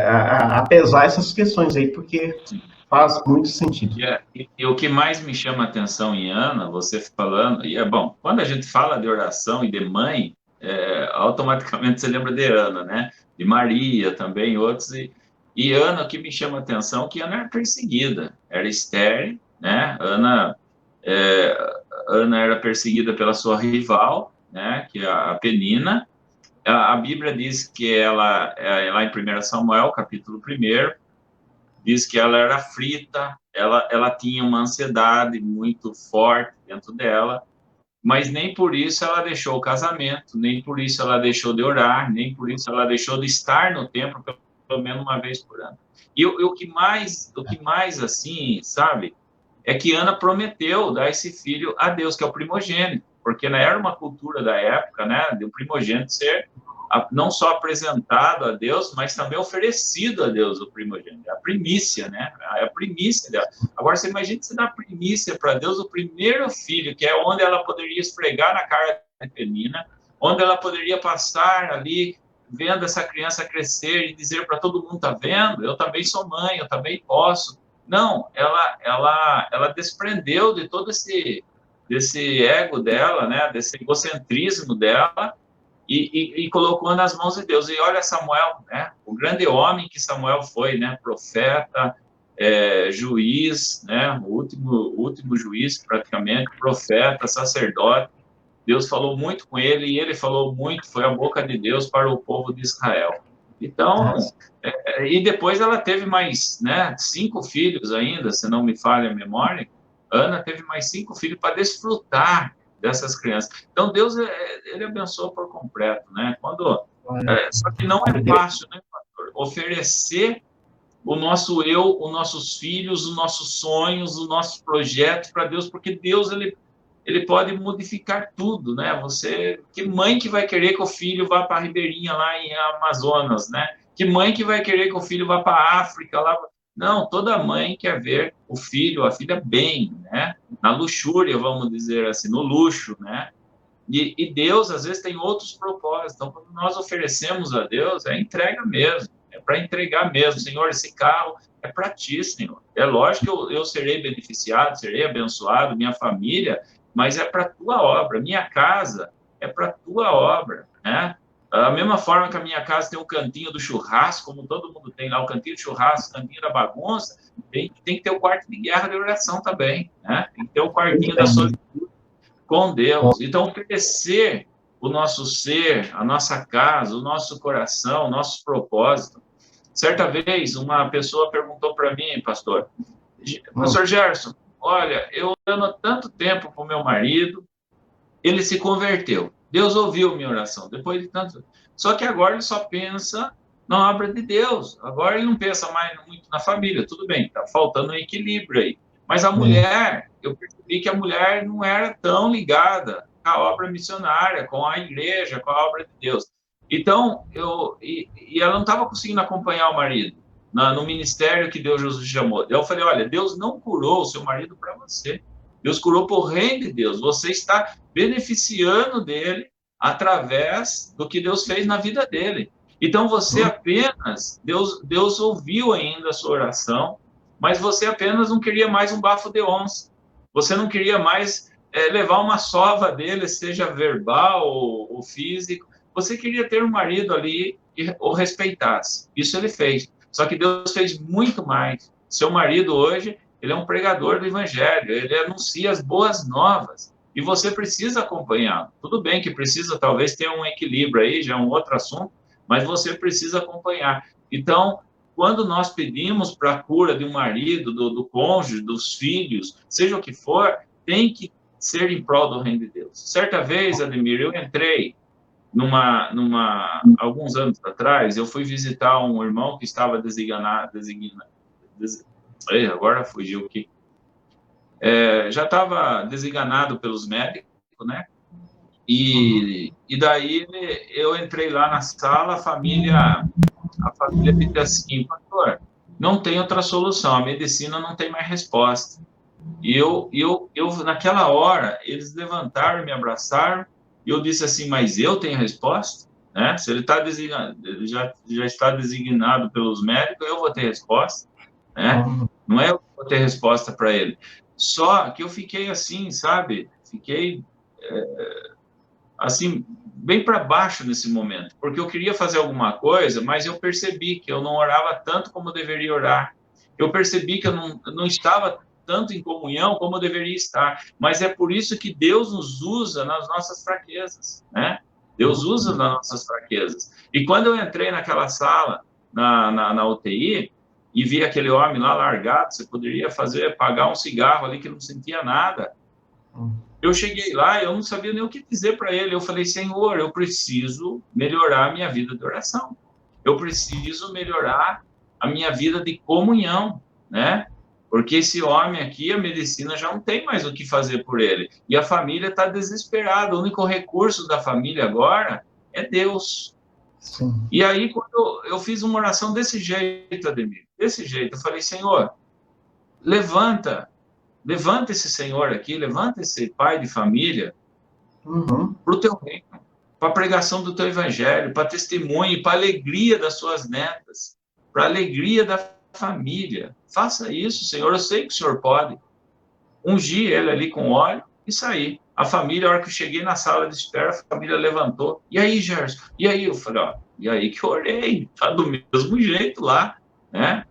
a pesar essas questões aí, porque faz muito sentido. E o que mais me chama a atenção em Ana, você falando, e é bom, quando a gente fala de oração e de mãe, automaticamente você lembra de Ana, né? De Maria também, outros, e Ana, o que me chama a atenção é que Ana era perseguida, era estéril, né? Ana era perseguida pela sua rival, né? Que é a Penina. A Bíblia diz que ela, lá em 1 Samuel, capítulo 1, diz que ela era aflita, ela tinha uma ansiedade muito forte dentro dela, mas nem por isso ela deixou o casamento, nem por isso ela deixou de orar, nem por isso ela deixou de estar no templo pelo menos uma vez por ano. E o que mais, assim, sabe, é que Ana prometeu dar esse filho a Deus, que é o primogênito, porque era uma cultura da época, né, de o primogênito ser não só apresentado a Deus, mas também oferecido a Deus o primogênito, a primícia, né? A primícia dela. Agora, você imagina se dá primícia para Deus o primeiro filho, que é onde ela poderia esfregar na cara da Penina, onde ela poderia passar ali, vendo essa criança crescer e dizer para todo mundo, tá vendo? Eu também sou mãe, eu também posso. Não, ela desprendeu de todo desse ego dela, né? Desse egocentrismo dela, e colocou nas mãos de Deus. E olha Samuel, né? O grande homem que Samuel foi, né? Profeta, juiz, né? O último juiz, praticamente, profeta, sacerdote. Deus falou muito com ele, e ele falou muito, foi a boca de Deus para o povo de Israel. Então, e depois ela teve mais, né? 5 filhos ainda, se não me falha a memória. Ana teve mais 5 filhos para desfrutar dessas crianças. Então, Deus, ele abençoou por completo, né? Só que não é fácil, né, pastor? Oferecer o nosso eu, os nossos filhos, os nossos sonhos, os nossos projetos para Deus, porque Deus, ele pode modificar tudo, né? Que mãe que vai querer que o filho vá para a Ribeirinha, lá em Amazonas, né? Que mãe que vai querer que o filho vá para a África, lá... Não, toda mãe quer ver o filho, a filha bem, né? Na luxúria, vamos dizer assim, no luxo, né? E Deus, às vezes, tem outros propósitos. Então, quando nós oferecemos a Deus, é entrega mesmo, é para entregar mesmo. Senhor, esse carro é para ti, Senhor. É lógico que eu serei beneficiado, serei abençoado, minha família, mas é para a tua obra. Minha casa é para a tua obra, né? Da mesma forma que a minha casa tem o cantinho do churrasco, como todo mundo tem lá, o cantinho do churrasco, o cantinho da bagunça, tem que ter o quarto de guerra de oração também, né? Tem que ter o quartinho da solitude com Deus. Então, oferecer o nosso ser, a nossa casa, o nosso coração, o nosso propósito. Certa vez, uma pessoa perguntou para mim, pastor Gerson, olha, eu dando tanto tempo para o meu marido, ele se converteu. Deus ouviu minha oração, depois de tanto... Só que agora ele só pensa na obra de Deus. Agora ele não pensa mais muito na família. Tudo bem, está faltando um equilíbrio aí. Mas a mulher, eu percebi que a mulher não era tão ligada com a obra missionária, com a igreja, com a obra de Deus. Então, ela não estava conseguindo acompanhar o marido no ministério que Deus chamou. Eu falei, olha, Deus não curou o seu marido para você. Deus curou por reino de Deus. Você está beneficiando dele através do que Deus fez na vida dele. Então, você apenas, Deus ouviu ainda a sua oração, mas você apenas não queria mais um bafo de onça. Você não queria mais levar uma sova dele, seja verbal ou físico. Você queria ter um marido ali que o respeitasse. Isso ele fez. Só que Deus fez muito mais. Seu marido hoje, ele é um pregador do evangelho, ele anuncia as boas novas. E você precisa acompanhar. Tudo bem que precisa talvez ter um equilíbrio aí, já é um outro assunto, mas você precisa acompanhar. Então, quando nós pedimos para a cura de um marido, do cônjuge, dos filhos, seja o que for, tem que ser em prol do reino de Deus. Certa vez, Ademir, eu entrei alguns anos atrás, eu fui visitar um irmão que estava agora fugiu aqui. Já estava designado pelos médicos, né? E daí eu entrei lá na sala, a família disse assim, pastor, Não tem outra solução, a medicina não tem mais resposta. E naquela hora, eles levantaram, me abraçaram, e eu disse assim, mas eu tenho resposta? Né? Se ele está designado, ele já está designado pelos médicos, eu vou ter resposta, né? Não é eu que vou ter resposta para ele. Só que eu fiquei assim, sabe? Fiquei assim, bem para baixo nesse momento, porque eu queria fazer alguma coisa, mas eu percebi que eu não orava tanto como eu deveria orar. Eu percebi que eu não estava tanto em comunhão como eu deveria estar. Mas é por isso que Deus nos usa nas nossas fraquezas, né? Deus usa nas nossas fraquezas. E quando eu entrei naquela sala, na UTI, e vi aquele homem lá largado, você poderia pagar um cigarro ali que não sentia nada. Eu cheguei lá, eu não sabia nem o que dizer para ele. Eu falei, Senhor, eu preciso melhorar a minha vida de oração. Eu preciso melhorar a minha vida de comunhão, né? Porque esse homem aqui, a medicina já não tem mais o que fazer por ele. E a família está desesperada. O único recurso da família agora é Deus. Sim. E aí, quando eu fiz uma oração desse jeito, Ademir, desse jeito, eu falei, Senhor, levanta esse senhor aqui, levanta esse pai de família para o teu reino, para a pregação do teu evangelho, para testemunho, para a alegria das suas netas, para a alegria da família. Faça isso, Senhor, eu sei que o Senhor pode. Ungir ele ali com óleo e sair. A família, a hora que eu cheguei na sala de espera, a família levantou. E aí, Gerson? E aí? Eu falei, ó, e aí que eu orei, tá do mesmo jeito lá, né?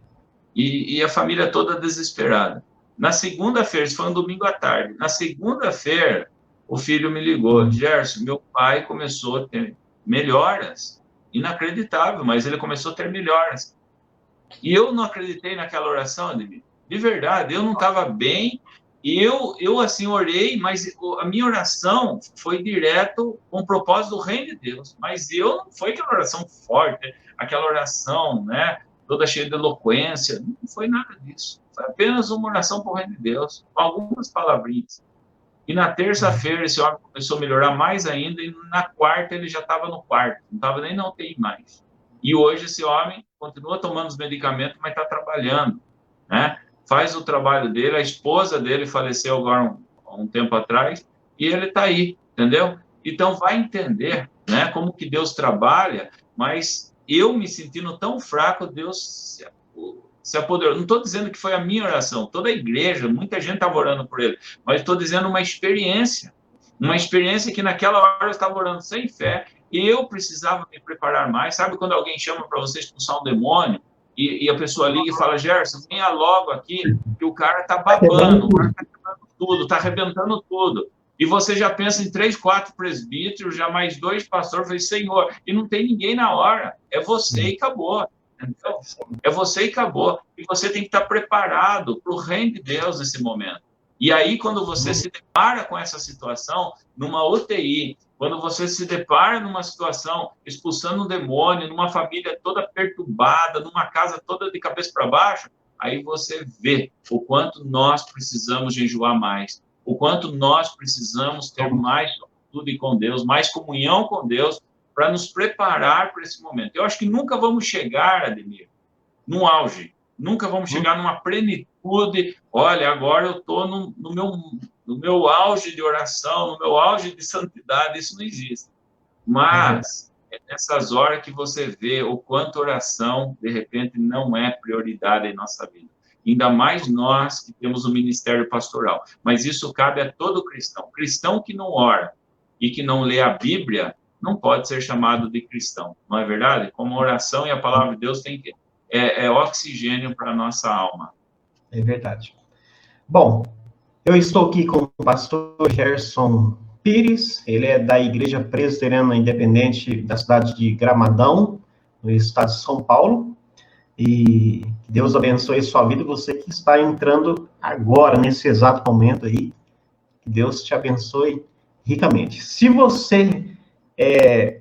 E a família toda desesperada. Na segunda-feira, isso foi um domingo à tarde, na segunda-feira, o filho me ligou, Gerson, meu pai começou a ter melhoras, inacreditável, mas ele começou a ter melhoras. E eu não acreditei naquela oração, Ademir. De verdade, eu não estava bem, e eu assim orei, mas a minha oração foi direto com o propósito do reino de Deus, mas não foi aquela oração forte, aquela oração, né, toda cheia de eloquência, não foi nada disso. Foi apenas uma oração para o reino de Deus, com algumas palavrinhas. E na terça-feira esse homem começou a melhorar mais ainda, e na quarta ele já estava no quarto, não estava nem na UTI mais. E hoje esse homem continua tomando os medicamentos, mas está trabalhando, né? Faz o trabalho dele, a esposa dele faleceu agora um tempo atrás, e ele está aí, entendeu? Então vai entender, né, como que Deus trabalha, mas eu me sentindo tão fraco, Deus se apoderou. Não estou dizendo que foi a minha oração, toda a igreja, muita gente estava orando por ele, mas estou dizendo uma experiência que naquela hora eu estava orando sem fé, e eu precisava me preparar mais. Sabe quando alguém chama para você expulsar um demônio, e a pessoa liga e fala, Gerson, venha logo aqui, que o cara está babando, o cara está quebrando tudo, está arrebentando tudo. E você já pensa em 3, 4 presbíteros, já mais 2 pastores, falei, Senhor, e não tem ninguém na hora, é você e acabou. Entendeu? É você e acabou. E você tem que estar preparado para o reino de Deus nesse momento. E aí, quando você se depara com essa situação, numa UTI, quando você se depara numa situação expulsando um demônio, numa família toda perturbada, numa casa toda de cabeça para baixo, aí você vê o quanto nós precisamos jejuar mais, o quanto nós precisamos ter mais tudo com Deus, mais comunhão com Deus, para nos preparar para esse momento. Eu acho que nunca vamos chegar, Ademir, num auge, nunca vamos chegar numa plenitude. Olha, agora eu estou no meu auge de oração, no meu auge de santidade, isso não existe. Mas é nessas horas que você vê o quanto oração, de repente, não é prioridade em nossa vida. Ainda mais nós que temos o ministério pastoral. Mas isso cabe a todo cristão. Cristão que não ora e que não lê a Bíblia, não pode ser chamado de cristão, não é verdade? Como a oração e a palavra de Deus é oxigênio para a nossa alma. É verdade. Bom, eu estou aqui com o pastor Gerson Pires, ele é da Igreja Presbiteriana Independente da cidade de Gramadão, no estado de São Paulo, e que Deus abençoe a sua vida, você que está entrando agora, nesse exato momento aí, que Deus te abençoe ricamente. Se você é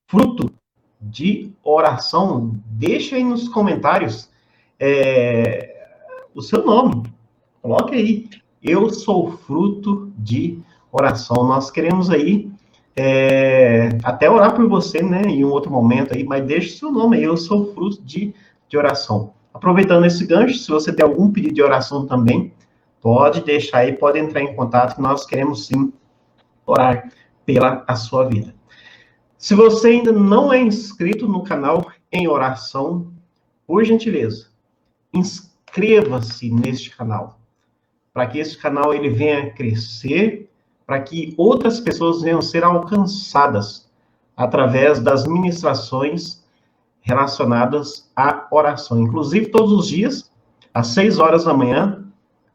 fruto de oração, deixa aí nos comentários o seu nome. Coloque aí, eu sou fruto de oração. Nós queremos aí até orar por você, né, em um outro momento aí, mas deixa o seu nome aí, eu sou fruto de oração. Aproveitando esse gancho, se você tem algum pedido de oração também, pode deixar aí, pode entrar em contato, que nós queremos sim orar pela a sua vida. Se você ainda não é inscrito no canal em oração, por gentileza, inscreva-se neste canal, para que esse canal ele venha crescer, para que outras pessoas venham ser alcançadas através das ministrações relacionadas à oração. Inclusive, todos os dias, às 6 horas da manhã,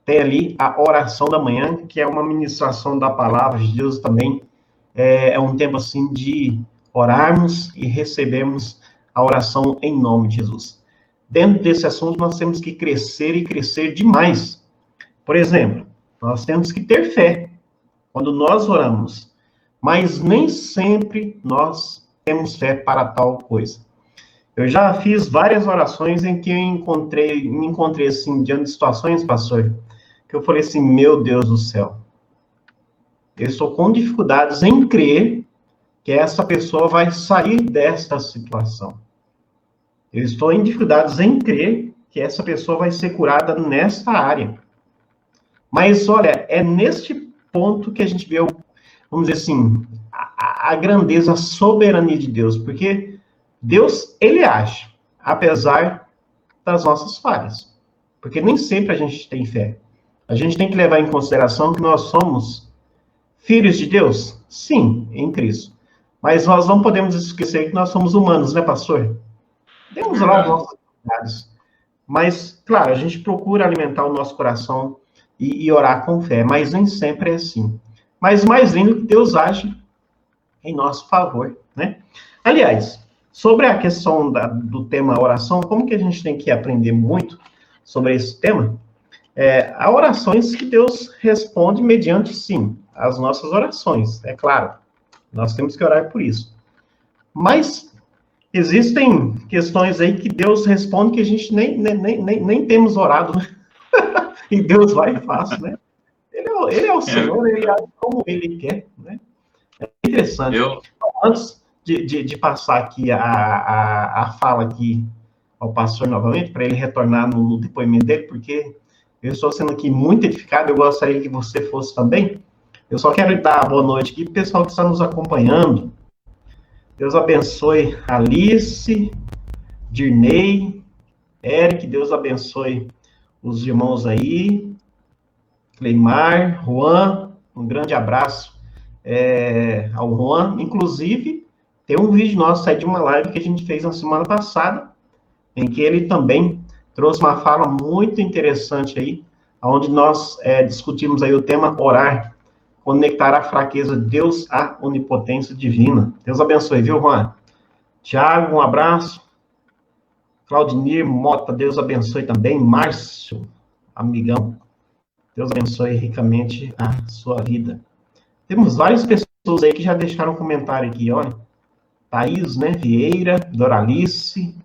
tem ali a oração da manhã, que é uma ministração da palavra de Deus também. É um tempo, assim, de orarmos e recebermos a oração em nome de Jesus. Dentro desse assunto, nós temos que crescer e crescer demais. Por exemplo, nós temos que ter fé quando nós oramos, mas nem sempre nós temos fé para tal coisa. Eu já fiz várias orações em que me encontrei assim, diante de situações, pastor, que eu falei assim, meu Deus do céu, eu estou com dificuldades em crer que essa pessoa vai sair desta situação. Eu estou em dificuldades em crer que essa pessoa vai ser curada nessa área. Mas, olha, é neste ponto que a gente vê, vamos dizer assim, a grandeza, a soberania de Deus, porque Deus, ele age, apesar das nossas falhas. Porque nem sempre a gente tem fé. A gente tem que levar em consideração que nós somos filhos de Deus? Sim, em Cristo. Mas nós não podemos esquecer que nós somos humanos, né, pastor? Temos lá os nossos cuidados. Mas, claro, a gente procura alimentar o nosso coração e orar com fé, mas nem sempre é assim. Mas mais lindo que Deus age em nosso favor, né? Aliás, sobre a questão do tema oração, como que a gente tem que aprender muito sobre esse tema? Há orações que Deus responde mediante, sim, as nossas orações, é claro. Nós temos que orar por isso. Mas existem questões aí que Deus responde que a gente nem temos orado, né? E Deus vai e faz, né? Ele é o Senhor, ele age como ele quer, né? É interessante. Antes de passar aqui a fala aqui ao pastor novamente, para ele retornar no depoimento dele, porque eu estou sendo aqui muito edificado, eu gostaria que você fosse também. Eu só quero dar boa noite aqui para o pessoal que está nos acompanhando. Deus abençoe Alice, Dirnei, Eric, Deus abençoe os irmãos aí, Cleimar, Juan, um grande abraço ao Juan. Inclusive, tem um vídeo nosso aí de uma live que a gente fez na semana passada, em que ele também trouxe uma fala muito interessante aí, onde nós discutimos aí o tema orar, conectar a fraqueza de Deus à onipotência divina. Deus abençoe, viu, Juan? Tiago, um abraço. Claudinir Mota, Deus abençoe também. Márcio, amigão, Deus abençoe ricamente a sua vida. Temos várias pessoas aí que já deixaram um comentário aqui, olha. Thaís, né, Vieira, Doralice,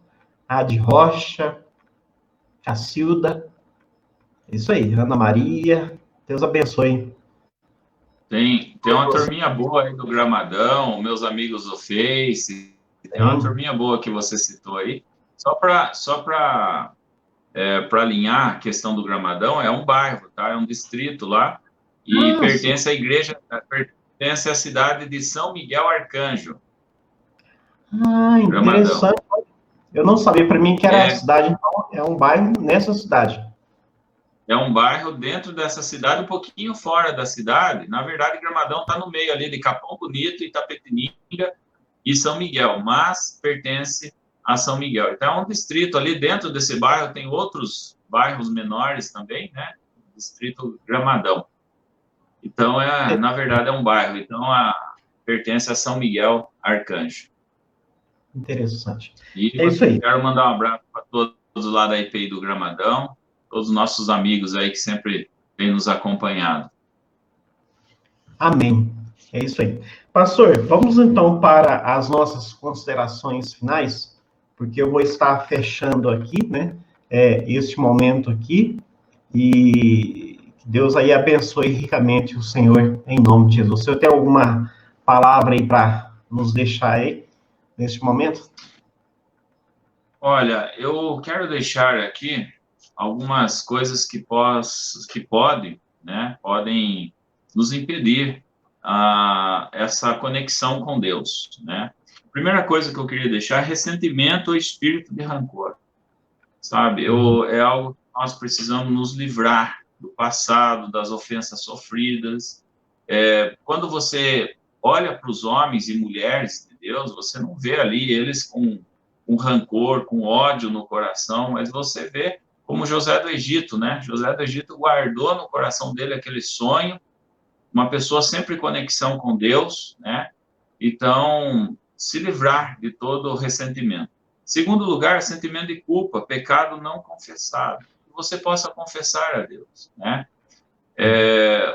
Adi Rocha, Cacilda, isso aí, Ana Maria, Deus abençoe. Tem uma turminha boa aí do Gramadão, meus amigos do Face, tem uma turminha boa que você citou aí. Só para alinhar a questão do Gramadão, é um bairro, tá? É um distrito lá, e pertence à igreja, pertence à cidade de São Miguel Arcanjo. Interessante. Eu não sabia, para mim, que era a cidade, então é um bairro nessa cidade. É um bairro dentro dessa cidade, um pouquinho fora da cidade. Na verdade, Gramadão está no meio ali de Capão Bonito, Itapetininga e São Miguel, mas pertence a São Miguel. Então, é um distrito ali dentro desse bairro, tem outros bairros menores também, né? Distrito Gramadão. Então, na verdade, é um bairro. Então, pertence a São Miguel Arcanjo. Interessante. E é isso aí. Quero mandar um abraço para todos lá da IPI do Gramadão, todos os nossos amigos aí que sempre têm nos acompanhado. Amém. É isso aí. Pastor, vamos então para as nossas considerações finais, porque eu vou estar fechando aqui, né, este momento aqui, e que Deus aí abençoe ricamente o Senhor, em nome de Jesus. O senhor tem alguma palavra aí para nos deixar aí, neste momento? Olha, eu quero deixar aqui algumas coisas que podem, né, podem nos impedir essa conexão com Deus, né? Primeira coisa que eu queria deixar é ressentimento ou espírito de rancor, sabe? É algo que nós precisamos nos livrar do passado, das ofensas sofridas. Quando você olha para os homens e mulheres de Deus, você não vê ali eles com rancor, com ódio no coração, mas você vê como José do Egito, né? José do Egito guardou no coração dele aquele sonho, uma pessoa sempre em conexão com Deus, né? Então, se livrar de todo o ressentimento. Segundo lugar, sentimento de culpa, pecado não confessado. Que você possa confessar a Deus, né?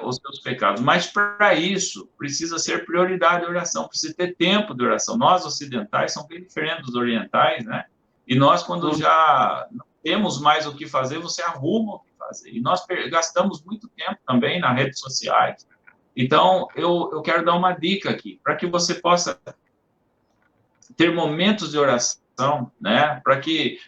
Os seus pecados. Mas, para isso, precisa ser prioridade a oração, precisa ter tempo de oração. Nós, ocidentais, somos bem diferentes dos orientais, né? E nós, quando já não temos mais o que fazer, você arruma o que fazer. E nós gastamos muito tempo também nas redes sociais. Então, eu quero dar uma dica aqui, para que você possa ter momentos de oração, né? Porque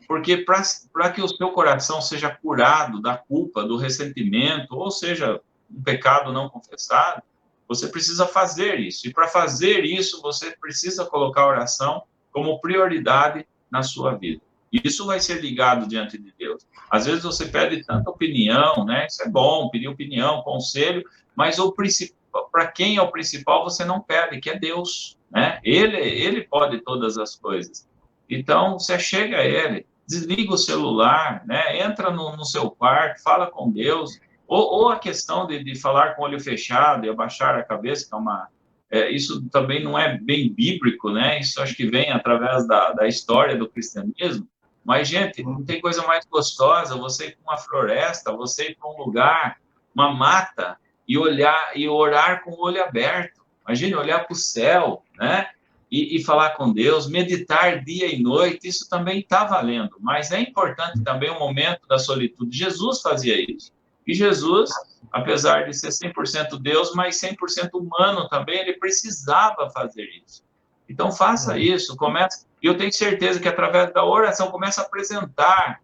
para que o seu coração seja curado da culpa, do ressentimento, ou seja, um pecado não confessado, você precisa fazer isso. E para fazer isso, você precisa colocar a oração como prioridade na sua vida. E isso vai ser ligado diante de Deus. Às vezes você pede tanta opinião, né? Isso é bom, pedir opinião, conselho, mas o principal, para quem é o principal, você não pede, que é Deus, né? Ele pode todas as coisas. Então, você chega a ele, desliga o celular, né? Entra no seu quarto, fala com Deus, ou a questão de falar com o olho fechado e abaixar a cabeça, que isso também não é bem bíblico, né? Isso acho que vem através da história do cristianismo. Mas, gente, não tem coisa mais gostosa você ir para uma floresta, você ir para um lugar, uma mata, e olhar e orar com o olho aberto. Imagine olhar para o céu, né? E falar com Deus, meditar dia e noite, isso também está valendo. Mas é importante também o momento da solitude. Jesus fazia isso. E Jesus, apesar de ser 100% Deus, mas 100% humano também, ele precisava fazer isso. Então, faça isso, comece. E eu tenho certeza que, através da oração, comece a apresentar.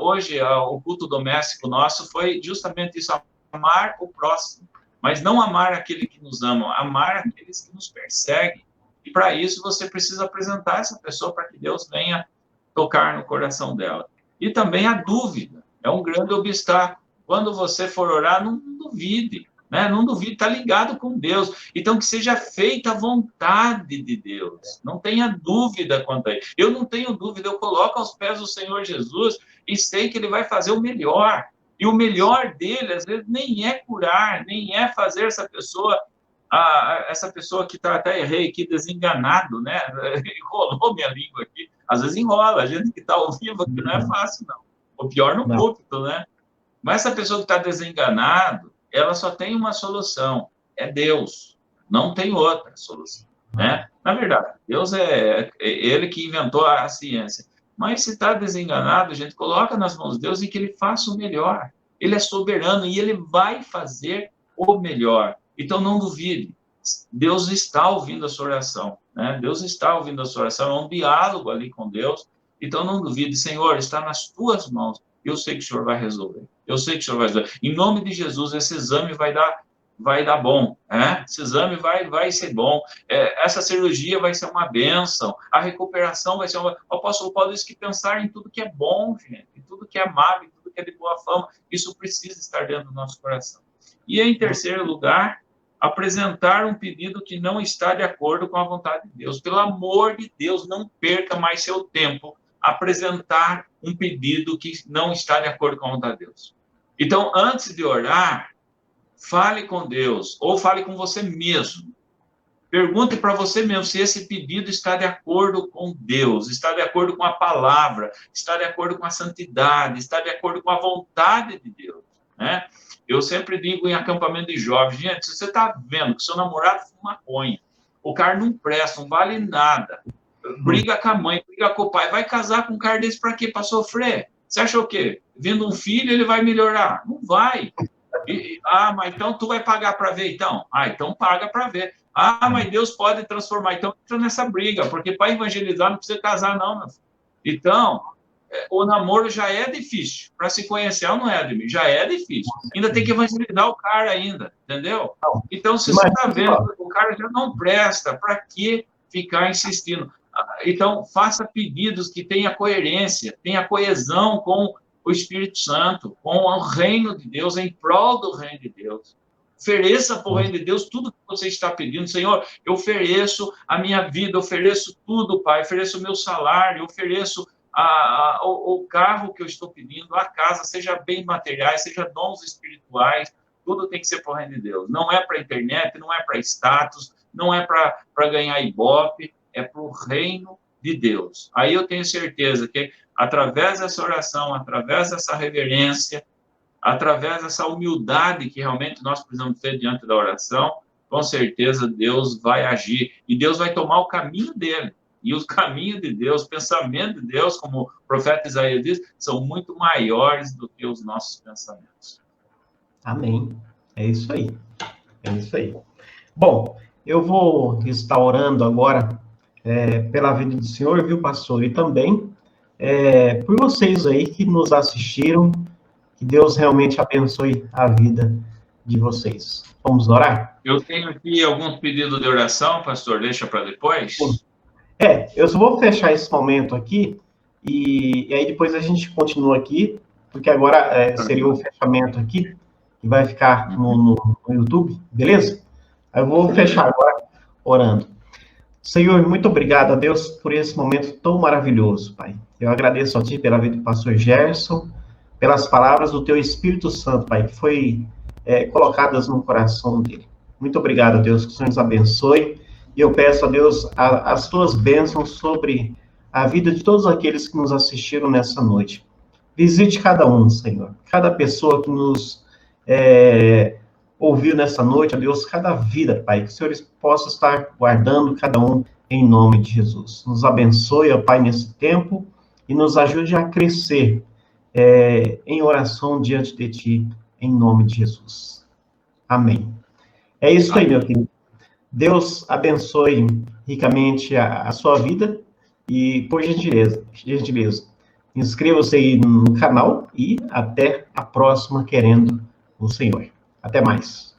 Hoje, o culto doméstico nosso foi justamente isso, amar o próximo. Mas não amar aquele que nos ama, amar aqueles que nos perseguem. E, para isso, você precisa apresentar essa pessoa para que Deus venha tocar no coração dela. E também a dúvida é um grande obstáculo. Quando você for orar, não duvide, né? Não duvide, está ligado com Deus. Então, que seja feita a vontade de Deus. Não tenha dúvida quanto a isso. Eu não tenho dúvida, eu coloco aos pés do Senhor Jesus e sei que Ele vai fazer o melhor. E o melhor dele, às vezes, nem é curar, nem é fazer essa pessoa que está, até errei aqui, desenganado, né? Enrolou minha língua aqui. Às vezes enrola, a gente que está ao vivo, que não é fácil, não. O pior no púlpito, né? Mas essa pessoa que está desenganado, ela só tem uma solução, é Deus. Não tem outra solução, né? Na verdade, Deus é Ele que inventou a ciência. Mas se está desenganado, a gente coloca nas mãos de Deus e que Ele faça o melhor. Ele é soberano e Ele vai fazer o melhor. Então, não duvide. Deus está ouvindo a sua oração, né? Deus está ouvindo a sua oração, é um diálogo ali com Deus. Então, não duvide. Senhor, está nas tuas mãos. Eu sei que o Senhor vai resolver. Eu sei que o Senhor vai resolver. Em nome de Jesus, esse exame vai dar bom, né? Esse exame vai ser bom. Essa cirurgia vai ser uma bênção. A recuperação vai ser uma... O apóstolo Paulo diz que pensar em tudo que é bom, gente, em tudo que é amável, em tudo que é de boa fama, isso precisa estar dentro do nosso coração. E, em terceiro lugar, apresentar um pedido que não está de acordo com a vontade de Deus. Pelo amor de Deus, não perca mais seu tempo apresentar um pedido que não está de acordo com a vontade de Deus. Então, antes de orar, fale com Deus, ou fale com você mesmo. Pergunte para você mesmo se esse pedido está de acordo com Deus, está de acordo com a palavra, está de acordo com a santidade, está de acordo com a vontade de Deus, né? Eu sempre digo em acampamento de jovens, gente, se você está vendo que seu namorado fuma maconha, o cara não presta, não vale nada, briga com a mãe, briga com o pai, vai casar com um cara desse para quê? Para sofrer? Você acha o quê? Vendo um filho, ele vai melhorar? Não vai. Mas então tu vai pagar para ver, então? Então paga para ver. Mas Deus pode transformar. Então entra nessa briga, porque para evangelizar não precisa casar, não, meu filho. Então, o namoro já é difícil. Para se conhecer, não é, Ademir? Já é difícil. Ainda tem que evangelizar o cara ainda, entendeu? Então, se você está vendo que o cara já não presta, para que ficar insistindo? Então, faça pedidos que tenha coerência, tenha coesão com o Espírito Santo, com o reino de Deus, em prol do reino de Deus. Ofereça para o reino de Deus tudo que você está pedindo. Senhor, eu ofereço a minha vida, ofereço tudo, Pai, ofereço o meu salário, ofereço o carro que eu estou pedindo, a casa, seja bens materiais, seja dons espirituais, tudo tem que ser para o reino de Deus. Não é para a internet, não é para status, não é para ganhar ibope, é para o reino de Deus. Aí eu tenho certeza que, através dessa oração, através dessa reverência, através dessa humildade que realmente nós precisamos ter diante da oração, com certeza Deus vai agir e Deus vai tomar o caminho dele. E os caminhos de Deus, o pensamento de Deus, como o profeta Isaías diz, são muito maiores do que os nossos pensamentos. Amém. É isso aí. É isso aí. Bom, eu vou estar orando agora pela vida do Senhor, viu, pastor? E também por vocês aí que nos assistiram. Que Deus realmente abençoe a vida de vocês. Vamos orar? Eu tenho aqui alguns pedidos de oração, pastor, deixa para depois? Eu só vou fechar esse momento aqui, e aí depois a gente continua aqui, porque agora seria o fechamento aqui, que vai ficar no YouTube, beleza? Aí eu vou fechar agora, orando. Senhor, muito obrigado a Deus por esse momento tão maravilhoso, Pai. Eu agradeço a Ti pela vida do pastor Gerson, pelas palavras do Teu Espírito Santo, Pai, que foi colocadas no coração dele. Muito obrigado, Deus, que o Senhor nos abençoe. E eu peço a Deus as Tuas bênçãos sobre a vida de todos aqueles que nos assistiram nessa noite. Visite cada um, Senhor. Cada pessoa que nos ouviu nessa noite, ó Deus, cada vida, Pai, que o Senhor possa estar guardando cada um em nome de Jesus. Nos abençoe, ó Pai, nesse tempo e nos ajude a crescer em oração diante de Ti, em nome de Jesus. Amém. É isso aí, meu querido. Deus abençoe ricamente a sua vida e, por gentileza, inscreva-se aí no canal e até a próxima, querendo o Senhor. Até mais.